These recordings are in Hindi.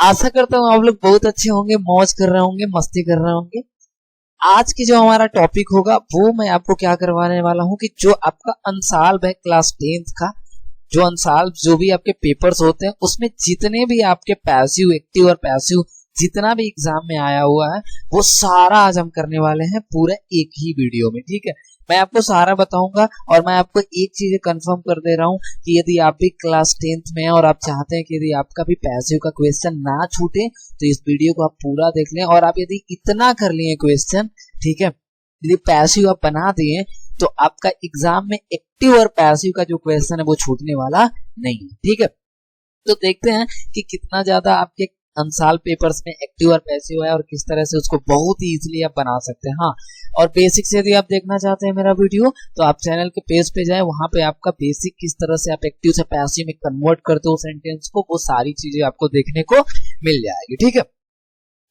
आशा करता हूँ आप लोग बहुत अच्छे होंगे, मौज कर रहे होंगे, मस्ती कर रहे होंगे। आज की जो हमारा टॉपिक होगा वो मैं आपको क्या करवाने वाला हूँ कि जो आपका अनसॉल्व है क्लास 10th का, जो अनसॉल्व जो भी आपके पेपर्स होते हैं उसमें जितने भी आपके पैसिव, एक्टिव और पैसिव जितना भी एग्जाम में आया हुआ है वो सारा आज हम करने वाले हैं पूरे एक ही वीडियो में। ठीक है, मैं आपको सारा बताऊंगा और मैं आपको एक चीज कंफर्म कर दे रहा हूं कि यदि आप भी क्लास 10th में हैं और आप चाहते हैं कि यदि आपका भी पैसिव का क्वेश्चन ना छूटे तो इस वीडियो को आप पूरा देख लें। और आप यदि इतना कर लिए क्वेश्चन, ठीक है, यदि पैसिव आप बना दिए तो आपका एग्जाम में एक्टिव और पैसिव का जो क्वेश्चन है वो छूटने वाला नहीं है। ठीक है, तो देखते हैं कि कितना ज्यादा आपके अनसॉल्व पेपर्स में एक्टिव और पैसिव है और किस तरह से उसको बहुत ही इजीली आप बना सकते हैं। हाँ, और बेसिक से यदि आप देखना चाहते हैं मेरा वीडियो तो आप चैनल के पेज पे जाए, वहां पे आपका बेसिक किस तरह से आप एक्टिव से पैसिव में कन्वर्ट करते हो सेंटेंस को, वो सारी चीजें आपको देखने को मिल जाएगी। ठीक है,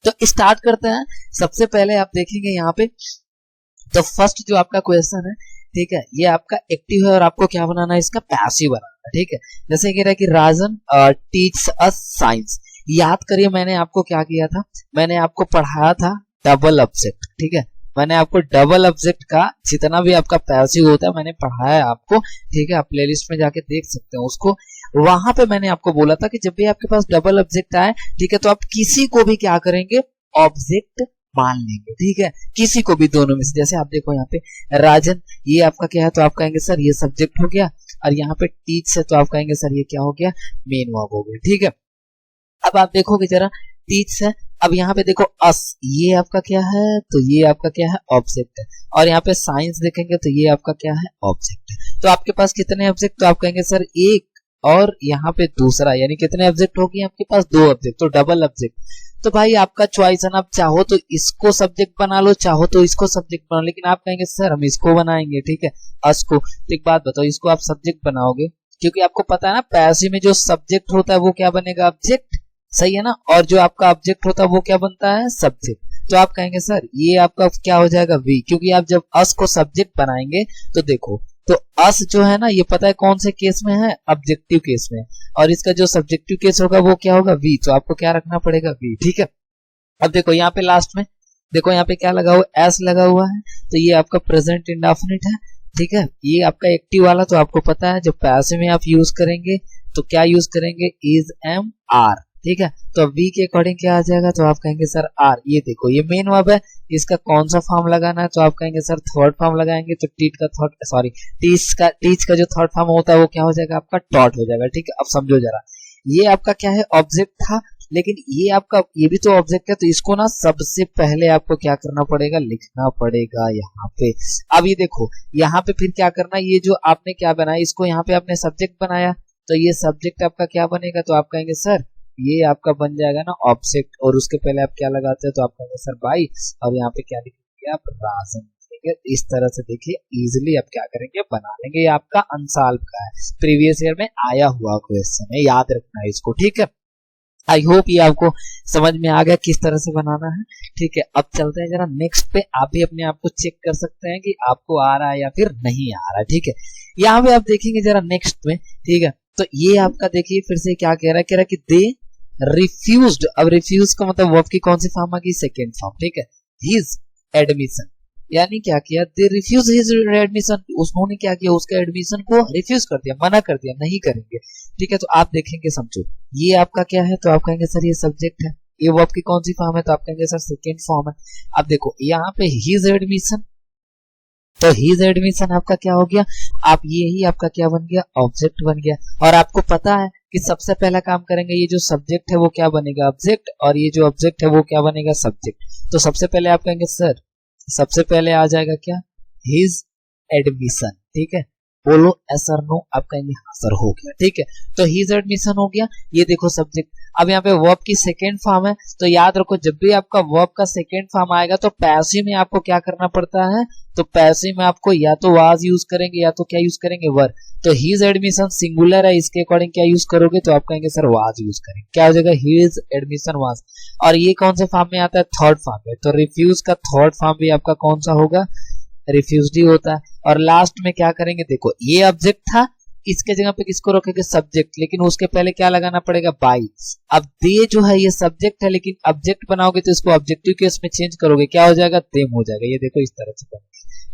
तो स्टार्ट करते हैं। सबसे पहले आप देखेंगे यहाँ पे तो फर्स्ट जो आपका क्वेश्चन है, ठीक है, ये आपका एक्टिव है और आपको क्या बनाना है, इसका पैसिव बनाना है। ठीक है, जैसे कह रहा है कि राजन टीच अस साइंस। याद करिए मैंने आपको क्या किया था, मैंने आपको पढ़ाया था डबल ऑब्जेक्ट। ठीक है, मैंने आपको डबल ऑब्जेक्ट का जितना भी आपका पैसिव होता है मैंने पढ़ाया है आपको। ठीक है, आप प्लेलिस्ट में जाके देख सकते हैं उसको। वहां पे मैंने आपको बोला था कि जब भी आपके पास डबल ऑब्जेक्ट आए, ठीक है, तो आप किसी को भी क्या करेंगे, ऑब्जेक्ट मान लेंगे। ठीक है, किसी को भी, दोनों में से। जैसे आप देखो यहाँ पे राजन, ये आपका क्या है, तो आप कहेंगे सर ये सब्जेक्ट हो गया, और यहाँ पे टीच है तो आप कहेंगे सर ये क्या हो गया, मेन वर्ब हो गया। ठीक है, अब आप देखोगे जरा, टीच है, अब यहाँ पे देखो अस, ये आपका क्या है, तो ये आपका क्या है, ऑब्जेक्ट है। और यहाँ पे साइंस देखेंगे तो ये आपका क्या है, ऑब्जेक्ट है। तो आपके पास कितने ऑब्जेक्ट, तो आप कहेंगे सर एक और यहाँ पे दूसरा, यानी कितने ऑब्जेक्ट हो गए आपके पास, दो ऑब्जेक्ट, तो डबल ऑब्जेक्ट। तो भाई आपका चॉइस है ना, आप चाहो तो इसको सब्जेक्ट बना लो, चाहो तो इसको सब्जेक्ट बना लो, लेकिन आप कहेंगे सर हम इसको बनाएंगे। ठीक है, अस को। तो एक बात बताओ, इसको आप सब्जेक्ट बनाओगे क्योंकि आपको पता है ना पैसिव में जो सब्जेक्ट होता है वो क्या बनेगा, ऑब्जेक्ट, सही है ना, और जो आपका ऑब्जेक्ट होता है वो क्या बनता है, सब्जेक्ट। तो आप कहेंगे सर ये आपका क्या हो जाएगा, वी, क्योंकि आप जब अस को सब्जेक्ट बनाएंगे तो देखो, तो अस जो है ना ये पता है कौन से केस में है, ऑब्जेक्टिव केस में, और इसका जो सब्जेक्टिव केस होगा वो क्या होगा, वी। तो आपको क्या रखना पड़ेगा, वी। ठीक है, अब देखो यहाँ पे लास्ट में देखो यहाँ पे क्या लगा हुआ, एस लगा हुआ है, तो ये आपका प्रेजेंट इंडेफिनिट है। ठीक है, ये आपका एक्टिव वाला तो आपको पता है जब पैसिव में आप यूज करेंगे तो क्या यूज करेंगे, इज, एम, आर। ठीक है, तो वी के अकॉर्डिंग क्या आ जाएगा, तो आप कहेंगे सर आर। ये देखो ये मेन वर्ब है, इसका कौन सा फॉर्म लगाना है, तो आप कहेंगे सर थर्ड फॉर्म लगाएंगे, तो टीच का जो थर्ड फॉर्म होता है वो क्या हो जाएगा, आपका टॉट हो जाएगा। ठीक है, अब समझो जरा, ये आपका क्या है, ऑब्जेक्ट था, लेकिन ये आपका ये भी तो ऑब्जेक्ट है, तो इसको ना सबसे पहले आपको क्या करना पड़ेगा, लिखना पड़ेगा यहाँ पे। अब ये देखो यहाँ पे फिर क्या करना, ये जो आपने क्या बनाया, इसको यहाँ पे आपने सब्जेक्ट बनाया, तो ये सब्जेक्ट आपका क्या बनेगा, तो आप कहेंगे सर ये आपका बन जाएगा ना ऑब्जेक्ट, और उसके पहले आप क्या लगाते हैं, तो आप कहेंगे सर बाई, अब यहाँ पे क्या लिखेंगे आप, राजन। ठीक है, इस तरह से देखिए इजीली आप क्या करेंगे, बना लेंगे। ये आपका अनसॉल्व का है, प्रीवियस ईयर में आया हुआ क्वेश्चन है, याद रखना है इसको। ठीक है, आई होप ये आपको समझ में आ गया किस तरह से बनाना है। ठीक है, अब चलते हैं जरा नेक्स्ट पे, आप भी अपने आप को चेक कर सकते हैं कि आपको आ रहा है या फिर नहीं आ रहा है। ठीक है, यहाँ पे आप देखेंगे जरा नेक्स्ट में, ठीक है, तो ये आपका देखिए फिर से क्या कह रहा है कि दे रिफ्यूज्ड। अब रिफ्यूज का मतलब वर्ब की कौन सी फॉर्म आ गई, सेकेंड फॉर्म। ठीक है, हिज एडमिशन, यानी क्या किया, दे रिफ्यूज हिज एडमिशन, उन्होंने क्या किया, उसका एडमिशन को रिफ्यूज कर दिया, मना कर दिया, नहीं करेंगे। ठीक है, तो आप देखेंगे, समझो ये आपका क्या है, तो आप कहेंगे सर ये सब्जेक्ट है, ये वर्ब की कौन सी फॉर्म है, तो आप कहेंगे सर सेकेंड फॉर्म है। अब देखो यहाँ पे हिज एडमिशन, तो हिज एडमिशन आपका क्या हो गया, आप ये ही आपका क्या बन गया, ऑब्जेक्ट बन गया। और आपको पता है कि सबसे पहला काम करेंगे, ये जो सब्जेक्ट है वो क्या बनेगा, ऑब्जेक्ट, और ये जो ऑब्जेक्ट है वो क्या बनेगा, सब्जेक्ट। तो सबसे पहले आप कहेंगे सर, सबसे पहले आ जाएगा क्या, हिज एडमिशन। ठीक है, बोलो एस और नो, आप कहेंगे हाँ सर हो गया। ठीक है, तो हिज एडमिशन हो गया, ये देखो सब्जेक्ट। अब यहाँ पे वर्ब की सेकेंड फॉर्म है, तो याद रखो जब भी आपका वर्ब का सेकेंड फॉर्म आएगा तो पैसिव में आपको क्या करना पड़ता है, तो पैसिव में आपको या तो वाज यूज करेंगे या तो क्या यूज करेंगे, वर। तो हिज एडमिशन सिंगुलर है, इसके अकॉर्डिंग क्या यूज करोगे, तो आप कहेंगे सर वाज यूज करेंगे, क्या हो जाएगा, हिज एडमिशन वाज। और ये कौन से फॉर्म में आता है, थर्ड फॉर्म में, तो रिफ्यूज का थर्ड फॉर्म भी आपका कौन सा होगा, रिफ्यूज्ड ही होता है। और लास्ट में क्या करेंगे, देखो ये ऑब्जेक्ट था, इसके जगह पे किसको रखेंगे, सब्जेक्ट, लेकिन उसके पहले क्या लगाना पड़ेगा, बाई। अब दे जो है ये सब्जेक्ट है, लेकिन ऑब्जेक्ट बनाओगे तो इसको ऑब्जेक्टिव केस में चेंज करोगे, क्या हो जाएगा, देम हो जाएगा। ये देखो इस तरह से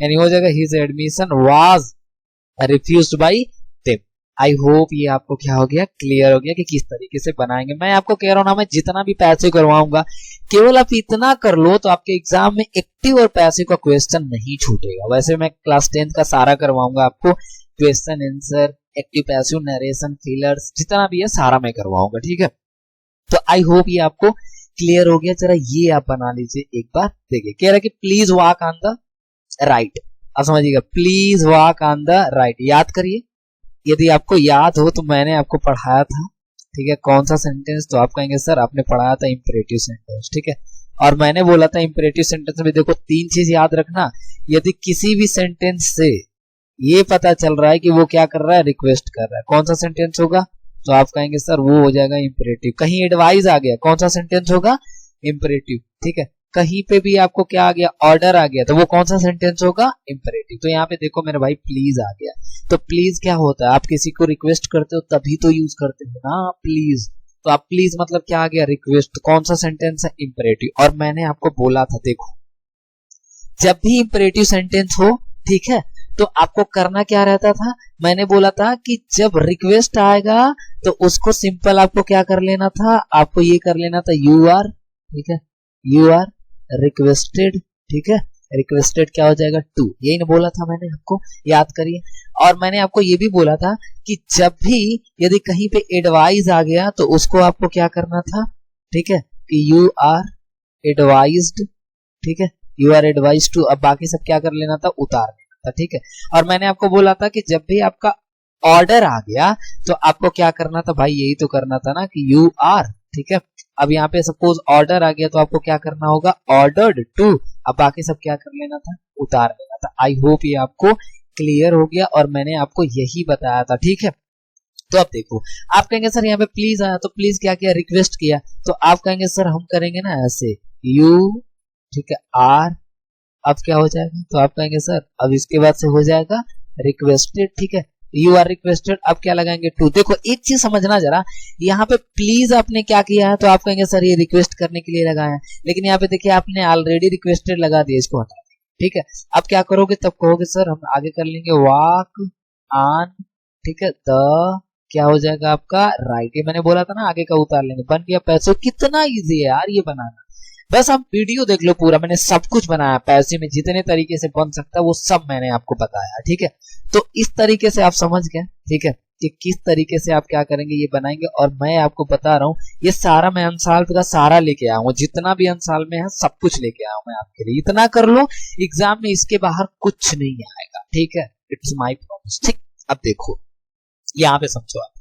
यानी हो जाएगा his admission was refused by them. I hope ये आपको क्या हो गया, क्लियर हो गया कि किस तरीके से बनाएंगे। मैं आपको कह रहा हूं ना, मैं जितना भी पैसे करवाऊंगा, केवल आप इतना कर लो तो आपके एग्जाम में एक्टिव और पैसिव का क्वेश्चन नहीं छूटेगा। वैसे मैं क्लास 10 का सारा करवाऊंगा आपको, question answer, active passive, narration, fillers, जितना भी है सारा मैं करवाऊंगा, ठीक है। तो आई होप ये आपको क्लियर हो गया। जरा ये आप बना लीजिए एक बार, देखिए कह रहा है कि please walk on the right. अब समझिएगा, please walk on the right, याद करिए, यदि आपको याद हो तो मैंने आपको पढ़ाया था, ठीक है, कौन सा सेंटेंस, तो आप कहेंगे सर आपने पढ़ाया था इंपेरेटिव सेंटेंस, ठीक है। और मैंने बोला था इंपेरेटिव सेंटेंस में देखो 3 चीज याद रखना, यदि किसी भी सेंटेंस से ये पता चल रहा है कि वो क्या कर रहा है, रिक्वेस्ट कर रहा है, कौन सा सेंटेंस होगा, तो आप कहेंगे सर वो हो जाएगा इंपेरेटिव। कहीं एडवाइस आ गया, कौन सा सेंटेंस होगा, इंपेरेटिव, ठीक है। कहीं पे भी आपको क्या आ गया, ऑर्डर आ गया, तो वो कौन सा सेंटेंस होगा, इंपेरेटिव। तो यहाँ पे देखो मेरे भाई प्लीज आ गया, तो प्लीज क्या होता है, आप किसी को रिक्वेस्ट करते हो तभी तो यूज करते हो ना प्लीज। तो आप प्लीज मतलब क्या आ गया, रिक्वेस्ट। कौन सा सेंटेंस है, इंपेरेटिव। और मैंने आपको बोला था, देखो जब भी इंपेरेटिव सेंटेंस हो, ठीक है, तो आपको करना क्या रहता था, मैंने बोला था कि जब रिक्वेस्ट आएगा तो उसको सिंपल आपको क्या कर लेना था, आपको ये कर लेना था यू आर, ठीक है, यू आर रिक्वेस्टेड, ठीक है, रिक्वेस्टेड क्या हो जाएगा, टू। यही ना बोला था मैंने आपको, याद करिए। और मैंने आपको ये भी बोला था कि जब भी यदि कहीं पे एडवाइस आ गया तो उसको आपको क्या करना था, ठीक है, कि यू आर एडवाइज्ड, ठीक है, यू आर एडवाइज्ड टू। अब बाकी सब क्या कर लेना था, उतार लेना था, ठीक है। और मैंने आपको बोला था कि जब भी आपका ऑर्डर आ गया तो आपको क्या करना था भाई, यही तो करना था ना कि यू आर, ठीक है। अब यहाँ पे सपोज ऑर्डर आ गया तो आपको क्या करना होगा, ऑर्डर्ड टू। अब बाकी सब क्या कर लेना था, उतार लेना था। आई होप ये आपको क्लियर हो गया और मैंने आपको यही बताया था, ठीक है। तो अब देखो, आप कहेंगे सर यहाँ पे प्लीज आया, तो प्लीज क्या किया, रिक्वेस्ट किया, तो आप कहेंगे सर हम करेंगे ना ऐसे, यू, ठीक है, आर, अब क्या हो जाएगा, तो आप कहेंगे सर अब इसके बाद से हो जाएगा रिक्वेस्टेड, ठीक है, यू आर रिक्वेस्टेड। अब क्या लगाएंगे, टू। देखो एक चीज समझना जरा, यहाँ पे प्लीज आपने क्या किया है, तो आप कहेंगे सर ये रिक्वेस्ट करने के लिए लगाया है, लेकिन यहाँ पे देखिए आपने ऑलरेडी रिक्वेस्टेड लगा दिया, इसको हटा, ठीक है। अब क्या करोगे, तब कहोगे सर हम आगे कर लेंगे वॉक ऑन, ठीक है, द, क्या हो जाएगा आपका राइट। ये मैंने बोला था ना आगे का उतार लेंगे, बन गया पैसे। कितना इजी है यार ये बनाना, बस आप वीडियो देख लो पूरा, मैंने सब कुछ बनाया, पैसे में जितने तरीके से बन सकता है वो सब मैंने आपको बताया, ठीक है। तो इस तरीके से आप समझ गए, ठीक है, कि किस तरीके से आप क्या करेंगे, ये बनाएंगे। और मैं आपको बता रहा हूँ ये सारा मैं अनसाल का सारा लेके आया हूँ, जितना भी अनसाल में है सब कुछ लेके आया हूँ मैं आपके लिए। इतना कर लो, एग्जाम में इसके बाहर कुछ नहीं आएगा, ठीक है, इट्स माई प्रॉमिस, ठीक। अब देखो यहाँ पे समझो आप,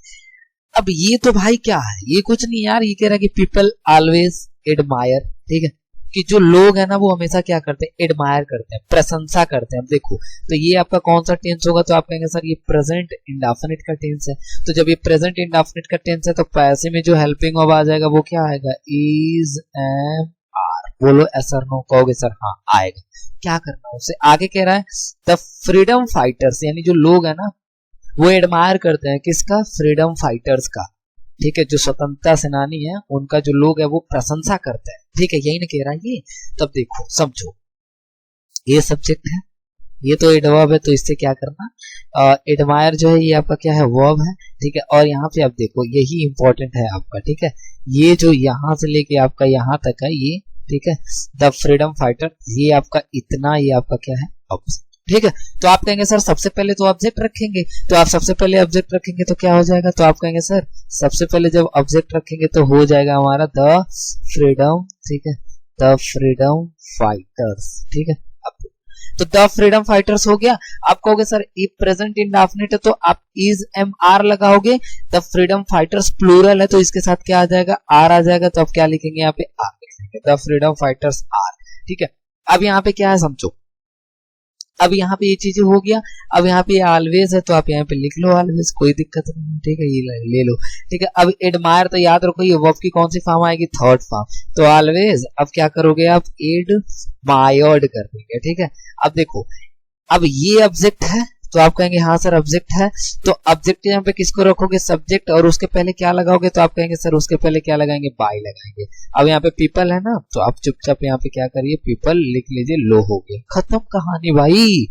अब ये तो भाई क्या है, ये कुछ नहीं यार, ये कह रहा है कि पीपल ऑलवेज एडमायर, ठीक है, कि जो लोग है ना वो हमेशा क्या करते हैं, एडमायर करते हैं, प्रशंसा करते हैं। अब देखो तो ये आपका कौन सा टेंस होगा, तो आप कहेंगे सर ये प्रेजेंट इंडेफिनिट का टेंस है। तो जब ये प्रेजेंट इंडेफिनिट का टेंस है तो पैसे में जो हेल्पिंग वर्ब आ जाएगा वो क्या आएगा, इज, एम, आर। बोलो एस और नो, कहोगे सर हाँ आएगा। क्या करना है उससे, आगे कह रहा है द फ्रीडम फाइटर्स, यानी जो लोग है ना वो एडमायर करते हैं किसका, फ्रीडम फाइटर्स का, ठीक है, जो स्वतंत्रता सेनानी है उनका जो लोग है वो प्रशंसा करते हैं, ठीक है, यही ना कह रहा है ये। तब देखो समझो, ये सब्जेक्ट है, ये तो एडवर्ब है, तो इससे क्या करना, एडमायर जो है ये आपका क्या है, वर्ब है, ठीक है। और यहाँ पे आप देखो यही इंपॉर्टेंट है आपका, ठीक है, ये जो यहाँ से लेके आपका यहाँ तक है ये, ठीक है, द फ्रीडम फाइटर, ये आपका इतना, ये आपका क्या है, ऑब्जेक्ट, ठीक है। तो आप कहेंगे सर सबसे पहले तो ऑब्जेक्ट रखेंगे, तो आप सबसे पहले ऑब्जेक्ट रखेंगे तो क्या हो जाएगा, तो आप कहेंगे सर सबसे पहले जब ऑब्जेक्ट रखेंगे तो हो जाएगा हमारा द फ्रीडम, ठीक है, द फ्रीडम फाइटर्स, ठीक है। अब तो द फ्रीडम फाइटर्स हो गया। आप कहोगे सर ये प्रेजेंट इंडेफिनिट है तो आप इज, एम, आर लगाओगे, द फ्रीडम फाइटर्स प्लूरल है तो इसके साथ क्या आ जाएगा, आर आ जाएगा, तो आप क्या लिखेंगे यहाँ पे, आर लिखेंगे, द फ्रीडम फाइटर्स आर, ठीक है। अब यहाँ पे क्या है समझो, अब यहाँ पे ये चीजें हो गया। अब यहाँ पे ऑलवेज है तो आप यहाँ पे लिख लो ऑलवेज, कोई दिक्कत नहीं, ठीक है, ये ले लो, ठीक है। अब एडमायर तो याद रखो ये वर्ब की कौन सी फॉर्म आएगी, थर्ड फॉर्म, तो ऑलवेज। अब क्या करोगे आप, एडमायर्ड कर देंगे, ठीक है। अब देखो अब ये ऑब्जेक्ट है, तो आप कहेंगे हाँ सर ऑब्जेक्ट है, तो ऑब्जेक्ट यहाँ पे किसको रखोगे, सब्जेक्ट, और उसके पहले क्या लगाओगे, तो आप कहेंगे सर उसके पहले क्या लगाएंगे, बाय लगाएंगे। अब यहाँ पे पीपल है ना, तो आप चुपचाप यहाँ पे क्या करिए, पीपल लिख लीजिए, लो हो गया, खत्म कहानी भाई।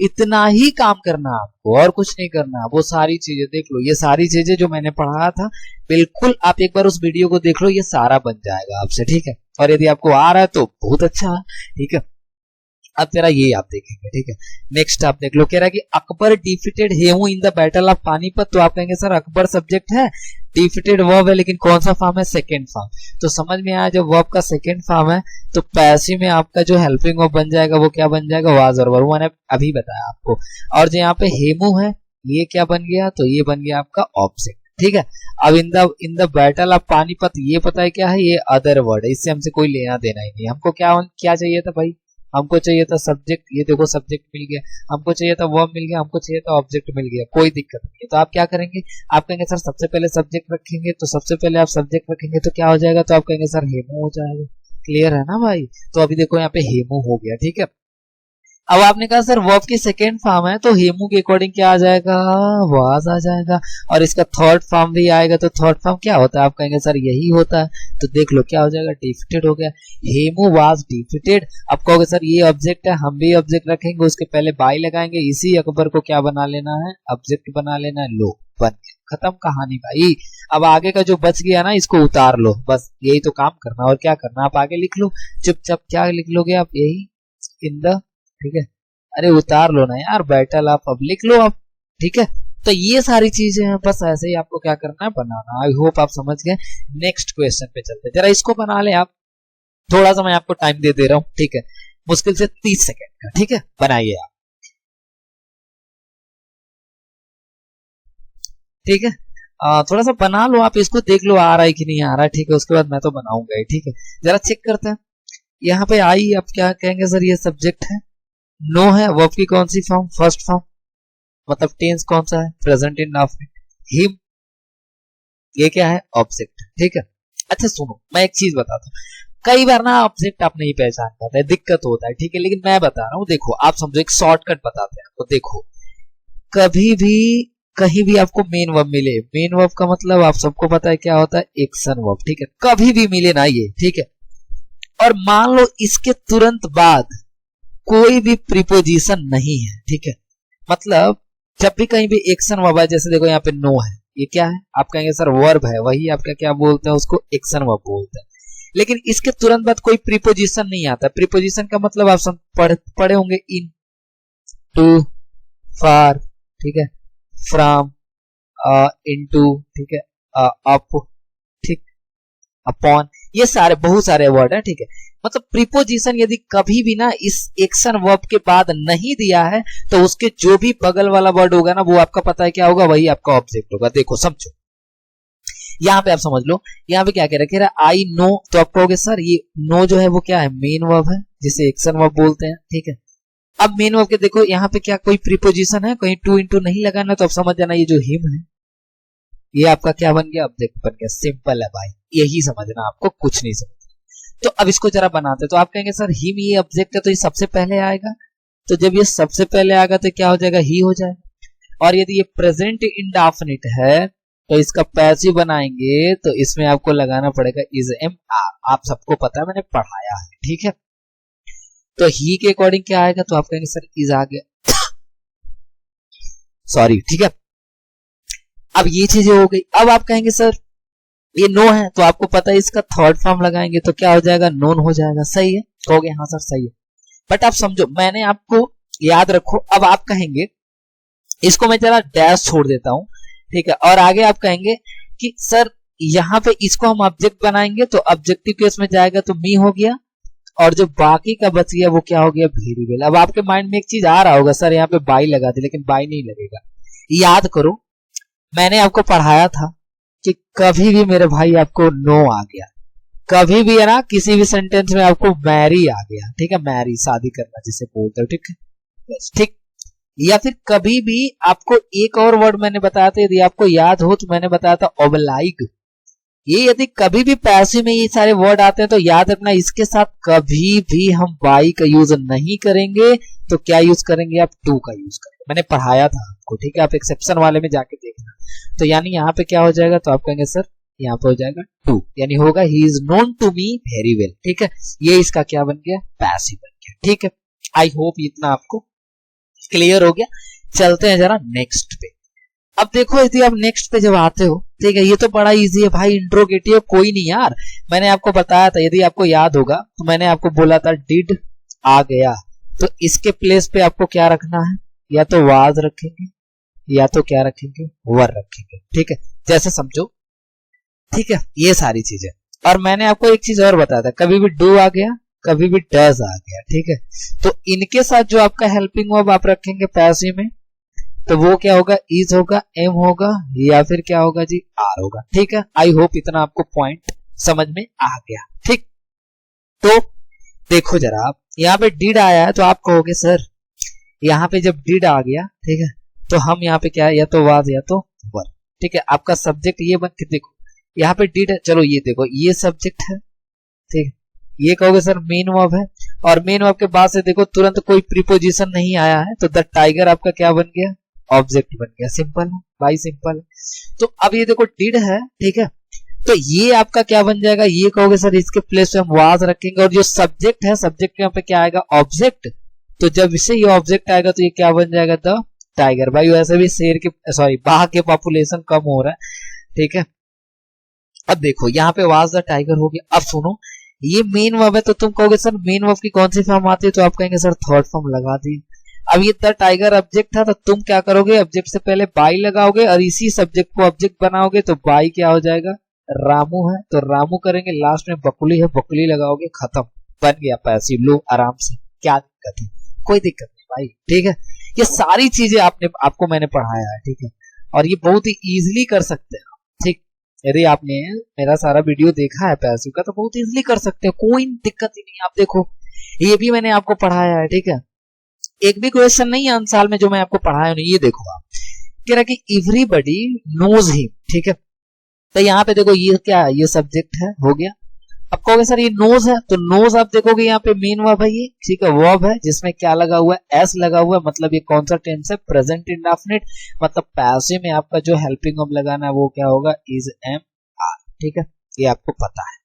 इतना ही काम करना आपको और कुछ नहीं करना। वो सारी चीजें देख लो, ये सारी चीजें जो मैंने पढ़ाया था बिल्कुल आप एक बार उस वीडियो को देख लो, ये सारा बन जाएगा आपसे, ठीक है। और यदि आपको आ रहा है तो बहुत अच्छा है, ठीक है। अब तेरा ये आप देखेंगे, ठीक है। नेक्स्ट आप देख लो, कह रहा है कि Akbar defeated Hemu in the battle of Panipat, तो आप कहेंगे सर अकबर सब्जेक्ट है, डिफीटेड वर्ब है, लेकिन कौन सा फॉर्म है, सेकंड फॉर्म। तो समझ में आया, जब वर्ब का सेकंड फॉर्म है तो पैसिव में आपका जो हेल्पिंग वर्ब बन जाएगा वो क्या बन जाएगा, वाज और वर, मैंने अभी बताया आपको। और जो यहाँ पे हेमू है ये क्या बन गया, तो ये बन गया आपका ऑब्जेक्ट, ठीक है। अब in the battle of Panipat, ये पता है क्या है, ये अदर वर्ड है, इससे हमसे कोई लेना देना ही नहीं। हमको क्या चाहिए था भाई, हमको चाहिए था सब्जेक्ट, ये देखो सब्जेक्ट मिल गया, हमको चाहिए था वर्ब मिल गया, हमको चाहिए था ऑब्जेक्ट मिल गया, कोई दिक्कत नहीं है। तो आप क्या करेंगे, आप कहेंगे सर सबसे पहले सब्जेक्ट रखेंगे, तो सबसे पहले आप सब्जेक्ट रखेंगे तो क्या हो जाएगा, तो आप कहेंगे सर हेमू हो जाएगा। क्लियर है ना भाई। तो अभी देखो यहाँ पे हेमू हो गया, ठीक है। अब आपने कहा सर वर्ब की सेकेंड फॉर्म है तो हेमू के अकॉर्डिंग क्या आ जाएगा, वाज आ जाएगा। और इसका थर्ड फॉर्म भी आएगा, तो थर्ड फॉर्म क्या होता है, आप कहेंगे सर यही होता है, तो देख लो क्या हो जाएगा, डिफीटेड हो गया, हेमू वाज डिफीटेड। अब कहोगे सर ये ऑब्जेक्ट है, हम भी ऑब्जेक्ट रखेंगे, उसके पहले बाय लगाएंगे, इसी अकबर को क्या बना लेना है, ऑब्जेक्ट बना लेना है, लो बन गया, खत्म कहानी भाई। अब आगे का जो बच गया ना इसको उतार लो, बस यही तो काम करना, और क्या करना, आप आगे लिख लो चुपचाप, क्या लिख लोगे आप, यही इन द, ठीक है। अरे उतार लो ना यार, बैटल आप अब लिख लो आप, ठीक है। तो ये सारी चीजें हैं, बस ऐसे ही आपको क्या करना है, बनाना। आई होप आप समझ गए। नेक्स्ट क्वेश्चन पे चलते हैं, जरा इसको बना ले आप, थोड़ा सा मैं आपको टाइम दे रहा हूं, ठीक है, मुश्किल से 30 सेकेंड का, ठीक है, बनाइए आप, ठीक है। थोड़ा सा बना लो आप, इसको देख लो आ रहा है कि नहीं आ रहा है, ठीक है, उसके बाद मैं तो बनाऊंगा ही, ठीक है। जरा चेक करते हैं, यहाँ पे आई, आप क्या कहेंगे सर ये सब्जेक्ट है, नो है, वर्ब की कौन सी फॉर्म, फर्स्ट फॉर्म, मतलब टेंस कौन सा है, प्रेजेंट इंडेफिनिट, हिम, ये क्या है, ऑब्जेक्ट, ठीक है। अच्छा सुनो, मैं एक चीज बताता हूँ, कई बार ना ऑब्जेक्ट आप नहीं पहचान पाते, दिक्कत होता है, ठीक है, लेकिन मैं बता रहा हूँ, देखो आप समझो, एक शॉर्टकट बताते हैं आपको, देखो कभी भी कहीं भी आपको मेन वर्ब मिले, मेन वर्ब का मतलब आप सबको पता है क्या होता है, एक्शन वर्ब, ठीक है, कभी भी मिले ना ये, ठीक है, और मान लो इसके तुरंत बाद कोई भी प्रीपोजिशन नहीं है, ठीक है, मतलब जब भी कहीं भी एक्शन वर्ब है, जैसे देखो यहाँ पे नो है, ये क्या है, आप कहेंगे सर वर्ब है, वही आपका क्या बोलते हैं उसको, एक्शन वर्ब बोलते हैं, लेकिन इसके तुरंत बाद कोई प्रीपोजिशन नहीं आता। प्रीपोजिशन का मतलब आप सब पढ़े होंगे, इन, टू, फार, ठीक है, फ्रॉम, इनटू, ठीक है, अप, ठीक, अपॉन, ये सारे बहुत सारे वर्ड है, ठीक है। मतलब प्रीपोजिशन यदि कभी भी ना इस एक्शन वर्ब के बाद नहीं दिया है तो उसके जो भी बगल वाला वर्ड होगा ना वो आपका पता है क्या होगा, वही आपका ऑब्जेक्ट होगा। देखो समझो, यहाँ पे आप समझ लो, यहाँ पे क्या कह रहा है, आई नो, तो आप कहोगे सर ये नो जो है वो क्या है, मेन वर्ब है, जिसे एक्शन वर्ब बोलते हैं, ठीक है। अब मेन वर्ब के देखो यहाँ पे क्या कोई प्रीपोजिशन है, कहीं टू इंटू नहीं लगाना, तो आप समझ जाना ये जो हिम है ये आपका क्या बन गया, ऑब्जेक्ट बन गया, सिंपल है भाई, यही समझना, आपको कुछ नहीं समझना। तो अब इसको जरा बनाते, तो आप कहेंगे सर हिम ये ऑब्जेक्ट है तो ये सबसे पहले आएगा, तो जब ये सबसे पहले आएगा तो क्या हो जाएगा, ही हो जाएगा। और यदि ये प्रेजेंट इंडेफिनिट है तो इसका पैसिव बनाएंगे, तो इसमें आपको लगाना पड़ेगा इज एम आर, आप सबको पता है, मैंने पढ़ाया है, ठीक है। तो ही के अकॉर्डिंग क्या आएगा, तो आप कहेंगे सर इज आ गया सॉरी, ठीक है। अब ये चीजें हो गई। अब आप कहेंगे सर ये नो है, तो आपको पता है इसका थर्ड फॉर्म लगाएंगे तो क्या हो जाएगा, नोन हो जाएगा, सही है, कहोगे हाँ सर सही है। बट आप समझो, मैंने आपको याद रखो, अब आप कहेंगे, इसको मैं जरा डैश छोड़ देता हूं, ठीक है, और आगे आप कहेंगे कि सर यहाँ पे इसको हम ऑब्जेक्ट बनाएंगे, तो ऑब्जेक्टिव केस में जाएगा तो मी हो गया, और जो बाकी का बच गया वो क्या हो गया, वेरिएबल। अब आपके माइंड में एक चीज आ रहा होगा, सर यहाँ पे बाई लगा दी, लेकिन बाई नहीं लगेगा। याद करो, मैंने आपको पढ़ाया था कि कभी भी मेरे भाई आपको नो आ गया, कभी भी है ना, किसी भी सेंटेंस में आपको मैरी आ गया, ठीक है, मैरी शादी करना जिसे बोलते हो, ठीक है, ठीक। या फिर कभी भी आपको एक और वर्ड मैंने बताया था, यदि आपको याद हो, तो मैंने बताया था ओबलाइक, ये यदि कभी भी पैसिव में ये सारे वर्ड आते हैं तो याद रखना इसके साथ कभी भी हम बाई का यूज नहीं करेंगे। तो क्या यूज करेंगे आप, टू का यूज करेंगे। मैंने पढ़ाया था आपको, ठीक है, आप एक्सेप्शन वाले में जाके देखना। तो यानी यहाँ पे क्या हो जाएगा, तो आप कहेंगे सर यहाँ पे हो जाएगा टू, यानी होगा ही is known to me very well, ठीक है। ये इसका क्या बन गया, पैसिव बन गया, ठीक है। आई होप इतना आपको क्लियर हो गया। चलते हैं जरा नेक्स्ट पे। अब देखो यदि आप नेक्स्ट पे जब आते हो, ठीक है, ये तो बड़ा इजी है भाई, इंट्रोगेटिव कोई नहीं यार। मैंने आपको बताया था, यदि आपको याद होगा तो मैंने आपको बोला था डिड आ गया तो इसके प्लेस पे आपको क्या रखना है, या तो वाज रखेंगे या तो क्या रखेंगे, वर रखेंगे, ठीक है, जैसे समझो, ठीक है, ये सारी चीजें। और मैंने आपको एक चीज और बताया था, कभी भी डू आ गया कभी भी डज आ गया, ठीक है। तो इनके साथ जो आपका हेल्पिंग वर्ब आप रखेंगे पैसिव में, तो वो क्या होगा, इज होगा, एम होगा, या फिर क्या होगा जी, आर होगा, ठीक है। आई होप इतना आपको पॉइंट समझ में आ गया, ठीक। तो देखो जरा, आप यहाँ पे डिड आया है तो आप कहोगे सर यहाँ पे जब डिड आ गया, ठीक है, तो हम यहाँ पे क्या है, या तो वाज या तो वर, ठीक है। आपका सब्जेक्ट ये बन के देखो, यहाँ पे डिड है, चलो ये देखो ये सब्जेक्ट है, ठीक है। ये कहोगे सर मेन वर्ब है, और मेन वर्ब के बाद से देखो तुरंत कोई प्रीपोजिशन नहीं आया है, तो द टाइगर आपका क्या बन गया, ऑब्जेक्ट बन गया। सिंपल है भाई, सिंपल है। तो अब ये देखो डिड है, ठीक है, तो ये आपका क्या बन जाएगा, ये कहोगे सर इसके प्लेस पे हम वाज रखेंगे, और जो सब्जेक्ट है, सब्जेक्ट के यहाँ पे क्या आएगा, ऑब्जेक्ट। तो जब इससे ये ऑब्जेक्ट आएगा तो ये क्या बन जाएगा, द टाइगर। भाई वैसे भी शेर के, सॉरी, बाघ के पॉपुलेशन कम हो रहा है, ठीक है। अब देखो यहाँ पे वाज द टाइगर हो गया। अब सुनो, ये मेन वर्ब है, तो तुम कहोगे सर मेन वर्ब की कौन सी फॉर्म आती है, तो आप कहेंगे सर थर्ड फॉर्म लगा दी। अब ये द टाइगर ऑब्जेक्ट था, तो तुम क्या करोगे, ऑब्जेक्ट से पहले बाई लगाओगे और इसी सब्जेक्ट को ऑब्जेक्ट बनाओगे, तो बाई क्या हो जाएगा, रामू है तो रामू करेंगे, लास्ट में बकुली है, बकुली लगाओगे, खत्म, बन गया पैसिव। लो आराम से, क्या दिक्कत है, कोई दिक्कत नहीं भाई, ठीक है। ये सारी चीजें आपको मैंने पढ़ाया है, ठीक है, और ये बहुत ही इजीली कर सकते हैं, ठीक। यदि आपने मेरा सारा वीडियो देखा है पैसिव का तो बहुत इजीली कर सकते हैं, कोई दिक्कत ही नहीं। आप देखो ये भी मैंने आपको पढ़ाया है, ठीक है, एक भी क्वेश्चन नहीं है साल में जो मैं आपको पढ़ाया नहीं। ये देखो आप कह रहा कि एवरीबॉडी नोज हिम, ठीक है, तो यहाँ पे देखो ये क्या है, ये सब्जेक्ट है, हो गया। अब कहोगे सर ये नोज है, तो नोज आप देखोगे यहाँ पे मेन वर्ब है ये, ठीक है, वर्ब है जिसमें क्या लगा हुआ है, एस लगा हुआ है, मतलब ये कौन सा टेंस है, प्रेजेंट इंडेफिनिट, मतलब पैसिव में आपका जो हेल्पिंग वर्ब लगाना है वो क्या होगा, इज एम आर, ठीक है, ये आपको पता है।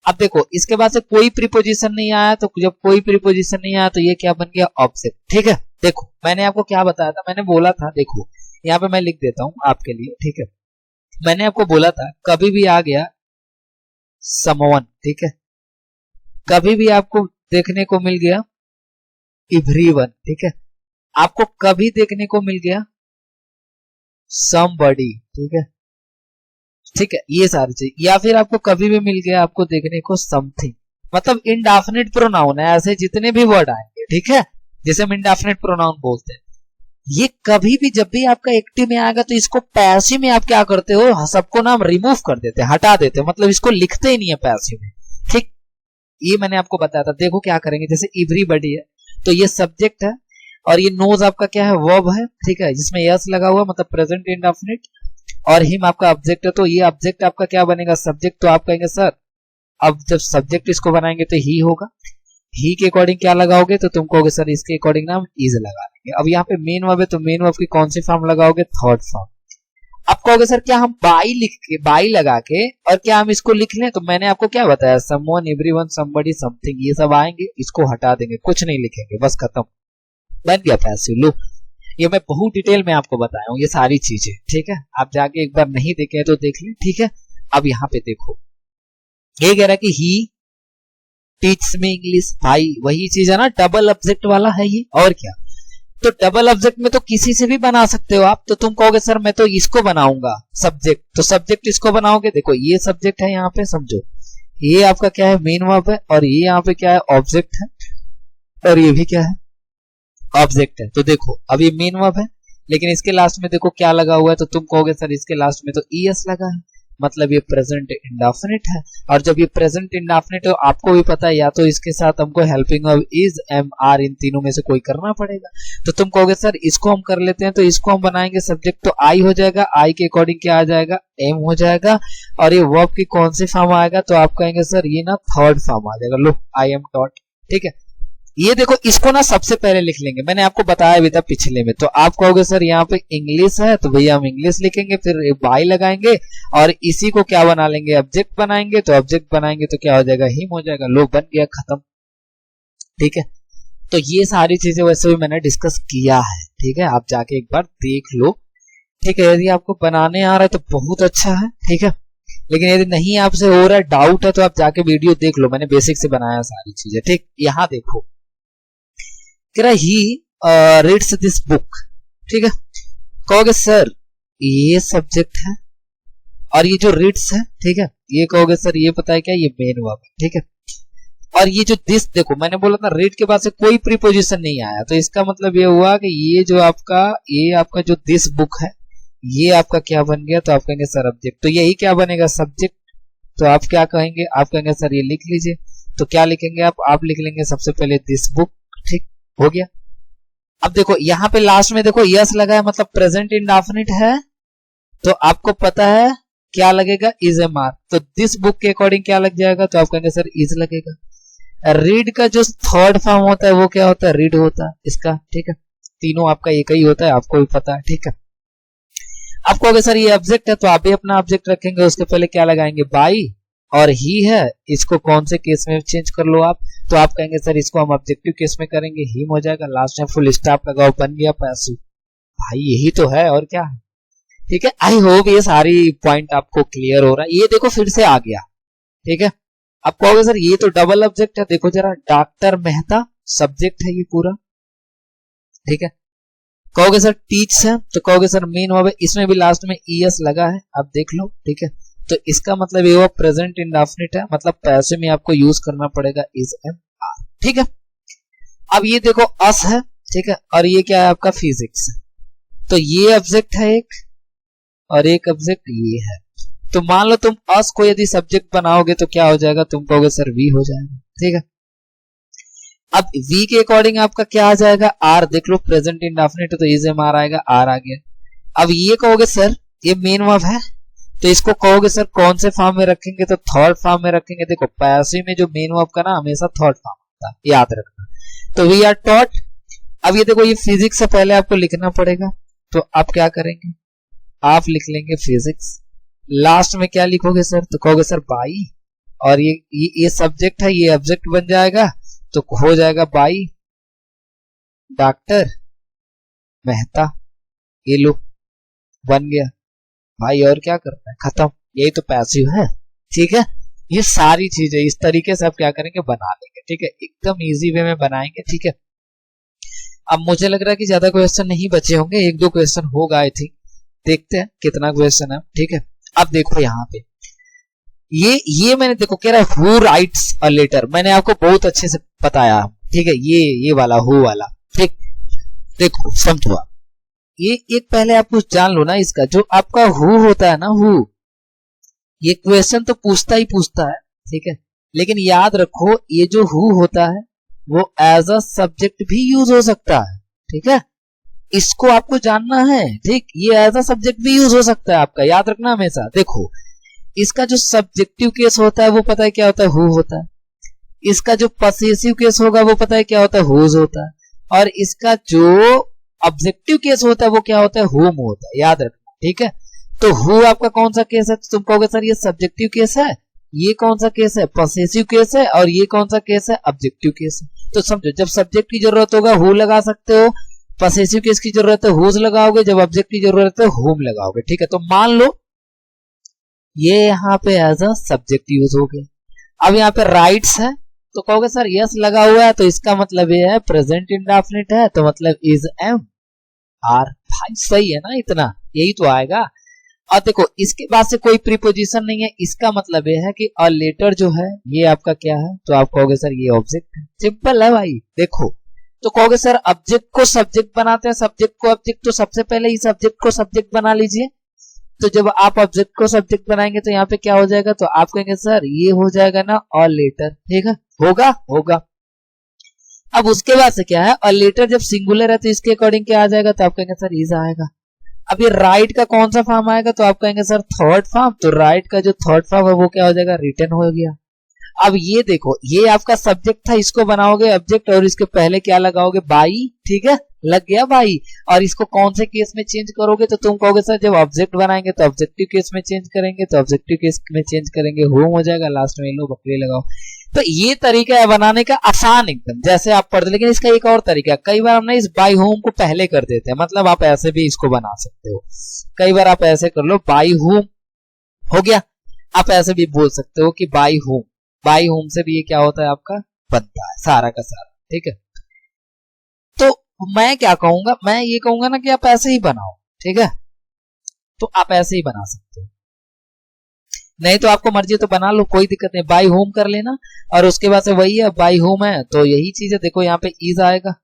अब देखो इसके बाद से कोई प्रीपोजिशन नहीं आया, तो जब कोई प्रीपोजिशन नहीं आया तो ये क्या बन गया, ऑब्जेक्ट, ठीक है। देखो मैंने आपको क्या बताया था, मैंने बोला था, देखो यहाँ पे मैं लिख देता हूं आपके लिए, ठीक है, मैंने आपको बोला था कभी भी आ गया समवन, ठीक है, कभी भी आपको देखने को मिल गया एवरीवन, ठीक है, आपको कभी देखने को मिल गया समबडी, ठीक है, ठीक है, ये सारी चीज, या फिर आपको कभी भी मिल गया आपको देखने को समथिंग, मतलब इंडेफिनिट प्रोनाउन है, ऐसे जितने भी वर्ड आएंगे, ठीक है, जैसे हम इंडेफिनिट प्रोनाउन बोलते हैं, ये कभी भी जब भी आपका एक्टिव में आएगा तो इसको पैसिव में आप क्या करते हो, सबको नाम रिमूव कर देते हैं, हटा देते हैं, मतलब इसको लिखते ही नहीं है पैसिव में, ठीक। ये मैंने आपको बताया था। देखो क्या करेंगे, जैसे एवरीबॉडी है तो ये सब्जेक्ट है, और ये नोज आपका क्या है, वर्ब है, ठीक है, जिसमें यस लगा हुआ, मतलब प्रेजेंट इंडेफिनिट, और हिम आपका ऑब्जेक्ट है, तो ये ऑब्जेक्ट आपका क्या बनेगा, सब्जेक्ट। तो आप कहेंगे सर अब जब सब्जेक्ट इसको बनाएंगे तो ही होगा, ही के अकॉर्डिंग क्या लगाओगे, तो तुम कहोगे सर इसके अकॉर्डिंग नाम इज लगा लेंगे। अब यहाँ पे मेन वर्ब है तो मेन वर्ब की कौन सी फॉर्म लगाओगे, थर्ड फॉर्म। अब कहोगे सर क्या हम बाई लिख के, बाई लगा के, और क्या हम इसको लिख लें, तो मैंने आपको क्या बताया, समवन, एवरीवन, समबडी, समथिंग, ये सब आएंगे, इसको हटा देंगे, कुछ नहीं लिखेंगे, बस खत्म, बन गया पैसिव। लो ये मैं बहुत डिटेल में आपको बताया हूँ ये सारी चीजें, ठीक है, आप जाके एक बार नहीं देखे तो देख लें, ठीक है। अब यहाँ पे देखो ये कह रहा है कि ही टीच में इंग्लिश, भाई वही चीज है ना, डबल ऑब्जेक्ट वाला है ये, और क्या। तो डबल ऑब्जेक्ट में तो किसी से भी बना सकते हो आप, तो तुम कहोगे सर मैं तो इसको बनाऊंगा सब्जेक्ट, तो सब्जेक्ट इसको बनाओगे, देखो ये सब्जेक्ट है, यहाँ पे समझो ये आपका क्या है, मेन वर्ब है, और ये यहाँ पे क्या है, ऑब्जेक्ट है, और ये भी क्या है, ऑब्जेक्ट है। तो देखो अब ये मेन वर्ब है, लेकिन इसके लास्ट में देखो क्या लगा हुआ है, तो तुम कहोगे सर इसके लास्ट में तो ईएस लगा है, मतलब ये प्रेजेंट इंडेफिनिट है। और जब ये प्रेजेंट इंडेफिनिट हो, आपको भी पता है या तो इसके साथ हमको helping of is, M, R, इन तीनों में से कोई करना पड़ेगा। तो तुम कहोगे सर इसको हम कर लेते हैं, तो इसको हम बनाएंगे सब्जेक्ट, तो आई हो जाएगा, आई के अकॉर्डिंग क्या आ जाएगा, एम हो जाएगा। और ये वर्ब की कौन सी फॉर्म आएगा, तो आप कहेंगे सर ये ना थर्ड फॉर्म आ जाएगा, लो आई एम डॉट। ठीक है, ये देखो इसको ना सबसे पहले लिख लेंगे, मैंने आपको बताया भी था पिछले में। तो आप कहोगे सर यहाँ पे इंग्लिश है, तो भैया हम इंग्लिश लिखेंगे, फिर बाई लगाएंगे और इसी को क्या बना लेंगे, ऑब्जेक्ट बनाएंगे। तो ऑब्जेक्ट बनाएंगे तो क्या हो जाएगा, हिम हो जाएगा, लो बन गया, खत्म। ठीक है, तो ये सारी चीजें वैसे भी मैंने डिस्कस किया है। ठीक है, आप जाके एक बार देख लो। ठीक है, यदि आपको बनाने आ रहा है तो बहुत अच्छा है। ठीक है, लेकिन यदि नहीं आपसे हो रहा है, डाउट है, तो आप जाके वीडियो देख लो, मैंने बेसिक से बनाया सारी चीजें। ठीक, यहाँ देखो ही रीड्स दिस बुक। ठीक है, कहोगे सर ये सब्जेक्ट है और ये जो रीड्स है, ठीक है, ये कहोगे सर ये पता है क्या, ये मेन वर्ब है। ठीक है, और ये जो दिस, देखो मैंने बोला था रीड के बाद से कोई प्रीपोजिशन नहीं आया, तो इसका मतलब ये हुआ कि ये जो आपका जो दिस बुक है, ये आपका क्या बन गया, तो आप कहेंगे सर ऑब्जेक्ट। तो यही क्या बनेगा, सब्जेक्ट। तो आप क्या कहेंगे, आप कहेंगे सर ये लिख लीजिए। तो क्या लिखेंगे आप लिख लेंगे सबसे पहले दिस बुक। ठीक हो गया। अब देखो यहाँ पे लास्ट में देखो यस लगा है, मतलब प्रेजेंट इंडेफिनिट है, तो आपको पता है क्या लगेगा, इज, एम, आर। तो दिस बुक के अकॉर्डिंग क्या लग जाएगा, तो आप कहेंगे सर इज लगेगा। रीड का जो थर्ड फॉर्म होता है वो क्या होता है, रीड होता है इसका। ठीक है, तीनों आपका एक ही होता है, आपको भी पता है। ठीक है, आप कहोगे सर ये ऑब्जेक्ट है, तो आप भी अपना ऑब्जेक्ट रखेंगे, उसके पहले क्या लगाएंगे, बाई, और ही है, इसको कौन से केस में चेंज कर लो आप, तो आप कहेंगे सर इसको हम ऑब्जेक्टिव केस में करेंगे, हिम हो जाएगा, लास्ट में फुल स्टॉप लगाओ, बन गया पैसिव। भाई यही तो है, और क्या है। ठीक है, आई होप ये सारी पॉइंट आपको क्लियर हो रहा है। ये देखो फिर से आ गया। ठीक है, आप कहोगे सर ये तो डबल ऑब्जेक्ट है, देखो जरा, डॉक्टर मेहता सब्जेक्ट है ये पूरा। ठीक है, कहोगे सर टीच है, तो कहोगे सर मेन वर्ब है, इसमें भी लास्ट में ईएस लगा है, आप देख लो। ठीक है, तो इसका मतलब ये हुआ प्रेजेंट इंडेफिनिट है, मतलब पैसे में आपको यूज करना पड़ेगा इज, एम, आर। ठीक है, अब ये देखो अस है। ठीक है, और ये क्या है आपका फिजिक्स, तो ये ऑब्जेक्ट है एक, और एक ऑब्जेक्ट ये है। तो मान लो तुम अस को यदि सब्जेक्ट बनाओगे तो क्या हो जाएगा, तुम कहोगे सर वी हो जाएगा। ठीक है, अब वी के अकॉर्डिंग आपका क्या आ जाएगा, आर। देख लो प्रेजेंट इंडेफिनिट, तो इज, एम, आर आएगा, आर आ गया। अब ये कहोगे सर ये मेन वर्ब है, तो इसको कहोगे सर कौन से फॉर्म में रखेंगे, तो थर्ड फॉर्म में रखेंगे। देखो पैसिव में जो मेन वर्ब का ना हमेशा थर्ड फॉर्म होता है, याद रखना। तो वी आर टॉट। अब ये देखो ये फिजिक्स से पहले आपको लिखना पड़ेगा, तो आप क्या करेंगे, आप लिख लेंगे फिजिक्स। लास्ट में क्या लिखोगे सर, तो कहोगे सर बाई, और ये सब्जेक्ट है, ये ऑब्जेक्ट बन जाएगा, तो हो जाएगा बाई डॉक्टर मेहता। ये लो बन गया भाई, और क्या करना है, खत्म। यही तो पैसिव है। ठीक है, ये सारी चीजें इस तरीके से आप क्या करेंगे, बना लेंगे। ठीक है, एकदम इजी वे में बनाएंगे। ठीक है, अब मुझे लग रहा है कि ज्यादा क्वेश्चन नहीं बचे होंगे, एक दो क्वेश्चन हो गए थे, देखते हैं कितना क्वेश्चन है। ठीक है, अब देखो यहाँ पे ये मैंने देखो कह रहा है हु राइट्स अ लेटर, मैंने आपको बहुत अच्छे से बताया। ठीक है, ये वाला हु वाला। ठीक, देखो समझो आप, ये एक पहले आप कुछ जान लो ना, इसका जो आपका हु होता है ना, हु, ये क्वेश्चन तो पूछता ही पूछता है। ठीक है, लेकिन याद रखो ये जो हु होता है वो एज अ सब्जेक्ट भी यूज हो सकता है। ठीक है, इसको आपको जानना है। ठीक, ये एज अ सब्जेक्ट भी यूज हो सकता है आपका, याद रखना हमेशा। देखो इसका जो सब्जेक्टिव केस होता है वो पता है क्या होता है, हु होता है। इसका जो पसेसिव केस होगा वो पता है क्या होता है, हुज होता है। और इसका जो ऑब्जेक्टिव केस होता है वो क्या होता है, हुम होता है, याद रखना। ठीक है, तो हु आपका कौन सा केस है, तो तुम कहोगे सर ये सब्जेक्टिव केस है, ये कौन सा केस है, पसेसिव केस है, और ये कौन सा केस है, ऑब्जेक्टिव केस है। तो समझो जब सब्जेक्ट की जरूरत होगा हु लगा सकते हो, पसेसिव केस की जरूरत है हुज लगाओगे, जब ऑब्जेक्ट की जरूरत है हुम लगाओगे। ठीक है, तो मान लो ये यहाँ पे एज अ सब्जेक्ट यूज हो गया। अब यहाँ पे राइट्स है, तो कहोगे सर यस लगा हुआ है, तो इसका मतलब ये है प्रेजेंट इंडेफिनिट है, तो मतलब इज, एम, आर। भाई सही है ना, इतना यही तो आएगा। और देखो इसके बाद से कोई प्रीपोजिशन नहीं है, इसका मतलब ये है कि अ लेटर जो है ये आपका क्या है, तो आप कहोगे सर ये ऑब्जेक्ट है। सिंपल है भाई। देखो तो कहोगे सर ऑब्जेक्ट को सब्जेक्ट बनाते हैं, सब्जेक्ट को ऑब्जेक्ट, तो सबसे पहले इस ऑब्जेक्ट को सब्जेक्ट बना लीजिए। तो जब आप ऑब्जेक्ट को सब्जेक्ट बनाएंगे तो यहाँ पे क्या हो जाएगा, तो आप कहेंगे सर ये हो जाएगा ना ऑल लेटर, ठीक है, होगा होगा। अब उसके बाद से क्या है, ऑल लेटर जब सिंगुलर है तो इसके अकॉर्डिंग क्या आ जाएगा, तो आप कहेंगे सर इज आएगा। अब ये राइट का कौन सा फॉर्म आएगा, तो आप कहेंगे सर थर्ड फॉर्म, तो राइट का जो थर्ड फॉर्म है वो क्या हो जाएगा, रिटन हो गया। अब ये देखो, ये आपका सब्जेक्ट था, इसको बनाओगे ऑब्जेक्ट और इसके पहले क्या लगाओगे, बाई, ठीक है, लग गया बाई। और इसको कौन से केस में चेंज करोगे, तो तुम कहोगे सर जब ऑब्जेक्ट बनाएंगे तो ऑब्जेक्टिव केस में चेंज करेंगे, तो ऑब्जेक्टिव केस में चेंज करेंगे होम हो जाएगा, लास्ट में लो बकरी लगाओ। तो ये तरीका है बनाने का, आसान एकदम, जैसे आप पढ़ते। लेकिन इसका एक और तरीका है, कई बार हमने इस बाई होम को पहले कर देते हैं, मतलब आप ऐसे भी इसको बना सकते हो। कई बार आप ऐसे कर लो, बाई होम हो गया। आप ऐसे भी बोल सकते हो कि बाई होम, बाई होम से भी ये क्या होता है आपका, बनता है सारा का सारा, ठीक है। तो मैं क्या कहूंगा, मैं ये कहूंगा ना कि आप ऐसे ही बनाओ, ठीक है, तो आप ऐसे ही बना सकते हो। नहीं तो आपको मर्जी तो बना लो, कोई दिक्कत नहीं, बाई होम कर लेना। और उसके बाद से वही है, बाई होम है तो यही चीज है, देखो यहाँ पे इज आएगा,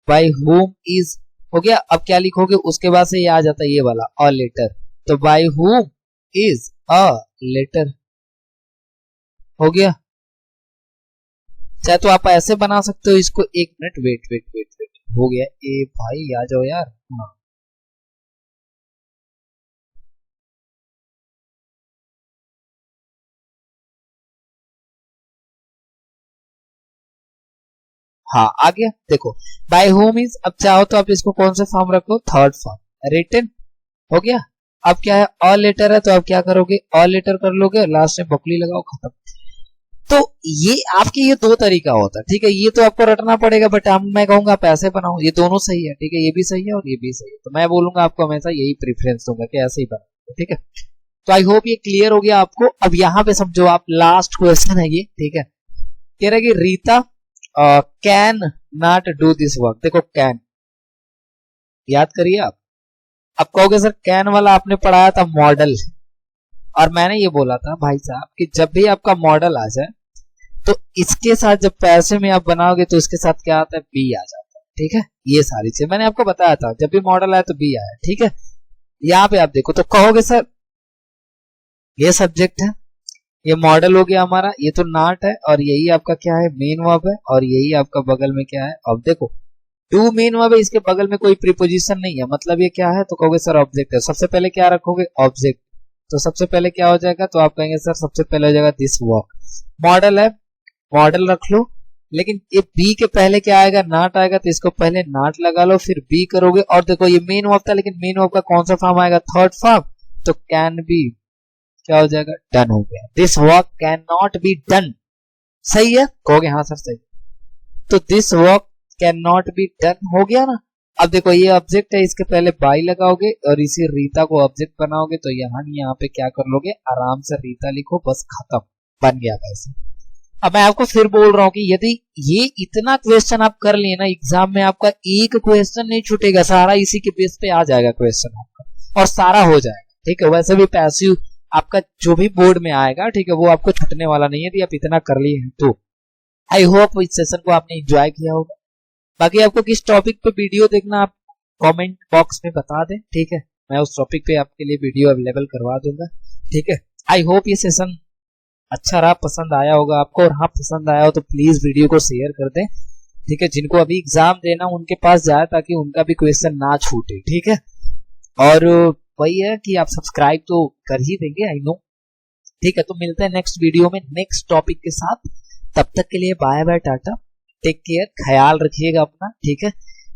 बाई होम इज हो गया। अब क्या लिखोगे, उसके बाद से ये आ जाता है ये वाला अ लेटर, तो by home is a letter हो गया। चाहे तो आप ऐसे बना सकते हो इसको, एक minute wait wait wait wait, हो गया, ए भाई आ जाओ यार। हाँ आ गया, देखो बाय होम इज, अब चाहो तो आप इसको कौन सा फॉर्म रखो, थर्ड फॉर्म, रिटन हो गया। अब क्या है, ऑल लेटर है तो आप क्या करोगे, ऑल लेटर कर लोगे, लास्ट में बकली लगाओ, खत्म। तो ये आपके ये दो तरीका होता है, ठीक है, ये तो आपको रटना पड़ेगा, बट मैं कहूंगा आप ऐसे बनाओ, ये दोनों सही है, ठीक है, ये भी सही है और ये भी सही है। तो मैं बोलूंगा आपको हमेशा यही प्रेफरेंस दूंगा कि ऐसे ही बनाओ, ठीक है। तो आई होप ये क्लियर हो गया आपको। अब यहाँ पे समझो आप, लास्ट क्वेश्चन है ये, ठीक है, कह रहा है कि Rita can not do this work. देखो कैन याद करिए आप। अब कहोगे सर कैन वाला आपने पढ़ाया था मॉडल, और मैंने ये बोला था भाई साहब कि जब भी आपका मॉडल आ जाए तो इसके साथ जब पैसे में आप बनाओगे तो इसके साथ क्या आता है, बी आ जाता है, ठीक है। ये सारी चीज मैंने आपको बताया था, जब भी मॉडल आया तो बी आया, ठीक है। यहाँ पे आप देखो तो कहोगे सर ये सब्जेक्ट है, ये मॉडल हो गया हमारा, ये तो नाट है, और यही आपका क्या है, मेन वर्ब है, और यही आपका बगल में क्या है, अब देखो टू मेन वर्ब है, इसके बगल में कोई प्रीपोजिशन नहीं है, मतलब ये क्या है, तो कहोगे सर ऑब्जेक्ट है। सबसे पहले क्या रखोगे, ऑब्जेक्ट, तो सबसे पहले क्या हो जाएगा, तो आप कहेंगे सर सबसे पहले हो जाएगा दिस वर्क। मॉडल है, मॉडल रख लो, लेकिन ये बी के पहले क्या आएगा, नाट आएगा, तो इसको पहले नाट लगा लो, फिर बी करोगे। और देखो ये मेन वर्ब था, लेकिन मेन वर्ब का कौन सा फॉर्म आएगा, थर्ड फॉर्म, तो कैन बी क्या हो जाएगा, डन हो गया। This work can not be done, सही है, कहोगे हाँ सर सही, तो this work can not be done हो गया ना। अब देखो ये ऑब्जेक्ट है, इसके पहले बाई लगाओगे और इसी रीता को ऑब्जेक्ट बनाओगे, तो यहाँ पे क्या कर लोगे, आराम से रीता लिखो, बस खत्म, बन गया वैसे। अब मैं आपको फिर बोल रहा हूँ कि यदि ये इतना क्वेश्चन आप कर लिए ना एग्जाम में, आपका एक क्वेश्चन नहीं छूटेगा, सारा इसी के बेस पे आ जाएगा क्वेश्चन आपका, और सारा हो जाएगा, ठीक है। वैसे भी पैसिव आपका जो भी बोर्ड में आएगा, ठीक है, वो आपको छूटने वाला नहीं है, यदि आप इतना कर लिए हैं तो। आई होप इस सेशन को आपने एंजॉय किया होगा। बाकी आपको किस टॉपिक पे वीडियो देखना आप कमेंट बॉक्स में बता दें, ठीक है, मैं उस टॉपिक पे आपके लिए वीडियो अवेलेबल करवा दूंगा, ठीक है। आई होप ये सेशन अच्छा रहा, पसंद आया होगा आपको, और हाँ पसंद आया हो तो प्लीज वीडियो को शेयर कर दें, ठीक है। जिनको अभी एग्जाम देना उनके पास जाए, ताकि उनका भी क्वेश्चन ना छूटे, ठीक है। और वही है कि आप सब्सक्राइब तो कर ही देंगे, आई नो, ठीक है। तो मिलते हैं नेक्स्ट वीडियो में नेक्स्ट टॉपिक के साथ, तब तक के लिए bye bye, tata, take care, ख्याल रखिएगा अपना, ठीक है,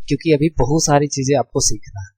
क्योंकि अभी बहुत सारी चीजें आपको सीखना है।